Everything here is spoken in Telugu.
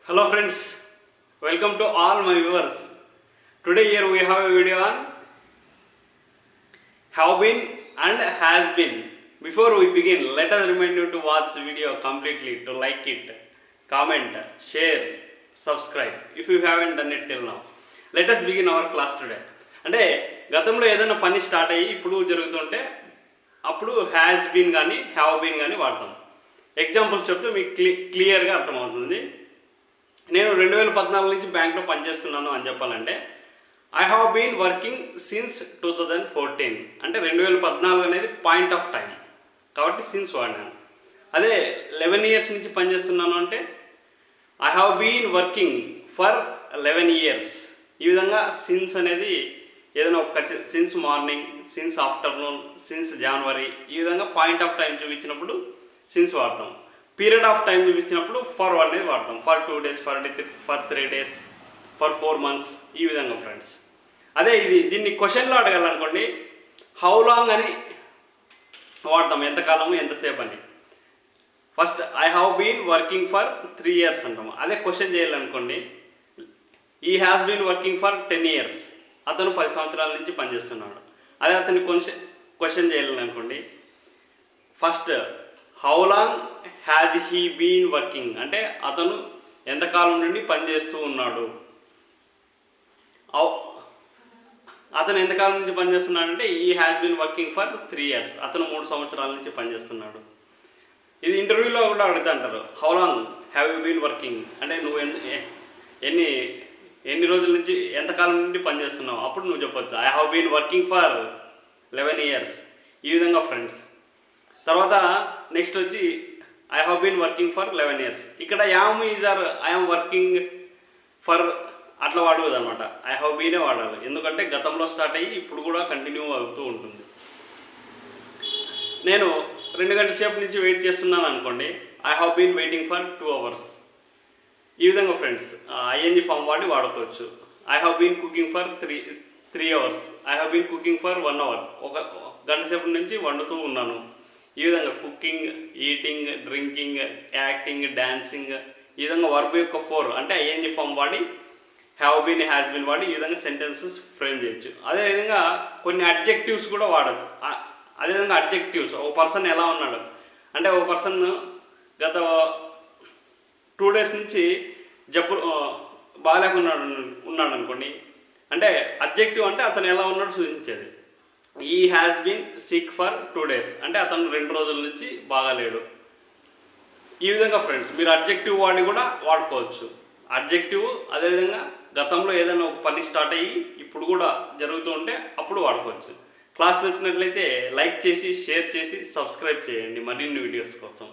Hello friends, welcome to all my viewers. Today here we have a video on have been and has been. Before we begin, let us remind you to watch the video completely, to like it, comment, share, subscribe if you haven't done it till now. Let us begin our class today. అంటే గతంలో ఏదైనా పని స్టార్ట్ అయ్యి ఇప్పుడు జరుగుతుంటే అప్పుడు హ్యాస్ బీన్ కానీ హ్యావ్ బీన్ కానీ వాడతాం. ఎగ్జాంపుల్స్ చెప్తే మీకు క్లియర్గా అర్థమవుతుంది. నేను 2014 నుంచి బ్యాంక్లో పనిచేస్తున్నాను అని చెప్పాలంటే I have been working since 2014. అంటే 2014 అనేది పాయింట్ ఆఫ్ టైం కాబట్టి సిన్స్ వాడినాను. అదే 11 ఇయర్స్ నుంచి పనిచేస్తున్నాను అంటే I have been working for 11 years. ఈ విధంగా సిన్స్ అనేది ఏదైనా ఒక since morning, since afternoon, since January, ఈ విధంగా పాయింట్ ఆఫ్ టైం చూపించినప్పుడు సిన్స్ వాడతాం. పీరియడ్ ఆఫ్ టైం చూపించినప్పుడు ఫర్ అనేది వాడతాం. For 2 days, for 3 days, for 4 months, ఈ విధంగా ఫ్రెండ్స్. అదే దీన్ని క్వశ్చన్లో అడగాలనుకోండి హౌ లాంగ్ అని వాడతాం, ఎంతకాలము ఎంతసేపు అని. First I have been working for 3 years అంటాము. అదే క్వశ్చన్ చేయాలనుకోండి he has been working for 10 years. అతను 10 సంవత్సరాల నుంచి పనిచేస్తున్నాడు. అదే అతన్ని క్వశ్చన్ చేయాలనుకోండి first how long has he been working అంటే అతను ఎంతకాలం నుండి పనిచేస్తూ ఉన్నాడు. అతను ఎంతకాలం నుంచి పనిచేస్తున్నాడంటే he has been working for 3 years. అతను 3 సంవత్సరాల నుంచి పనిచేస్తున్నాడు. ఇది ఇంటర్వ్యూలో కూడా అడుగుతా అంటారు how long have you been working అంటే నువ్వు ఎన్ని రోజుల నుంచి ఎంతకాలం నుండి పనిచేస్తున్నావు. అప్పుడు నువ్వు చెప్పొచ్చు I have been working for 11 years. ఈ విధంగా ఫ్రెండ్స్. తర్వాత నెక్స్ట్ వచ్చి I have been working for 11 years. ఇక్కడ am is are I'm working for అట్లా వాడదు అనమాట. ఐ హ్యావ్ బీనే వాడాలి. ఎందుకంటే గతంలో స్టార్ట్ అయ్యి ఇప్పుడు కూడా కంటిన్యూ అవుతూ ఉంటుంది. నేను 2 గంటల సేపు నుంచి వెయిట్ చేస్తున్నాను అనుకోండి I have been waiting for 2 hours. ఈ విధంగా ఫ్రెండ్స్ ఐఎన్జీ ఫామ్ వాడి వాడుకోవచ్చు. I have been cooking for 3 hours. I have been cooking for 1 hour. ఒక గంట సేపు నుంచి వండుతూ ఉన్నాను. ఈ విధంగా cooking, eating, drinking, acting, dancing, ఈ విధంగా వర్బ్ యొక్క 4 అంటే ఐఎన్జీ ఫామ్ వాడి హ్యావ్ బీన్, హ్యాస్ బీన్ వాడి ఈ విధంగా సెంటెన్సెస్ ఫ్రేమ్ చేయొచ్చు. అదేవిధంగా కొన్ని అడ్జెక్టివ్స్ కూడా వాడచ్చు. అదేవిధంగా అడ్జెక్టివ్స్ ఒక పర్సన్ ఎలా ఉన్నాడు అంటే ఒక పర్సన్ గత 2 days నుంచి జబ్బు ఉన్నాడు అనుకోండి అంటే అడ్జెక్టివ్ అంటే అతను ఎలా ఉన్నాడో సూచించేది. He has been sick for 2 days అంటే అతను 2 రోజుల నుంచి బాగాలేడు. ఈ విధంగా ఫ్రెండ్స్ మీరు అడ్జెక్టివ్ వాడి కూడా వాడుకోవచ్చు. అడ్జెక్టివ్ అదేవిధంగా గతంలో ఏదైనా ఒక పని స్టార్ట్ అయ్యి ఇప్పుడు కూడా జరుగుతూ ఉంటే అప్పుడు వాడుకోవచ్చు. క్లాస్ నచ్చినట్లయితే లైక్ చేసి, షేర్ చేసి, సబ్స్క్రైబ్ చేయండి మరిన్ని వీడియోస్ కోసం.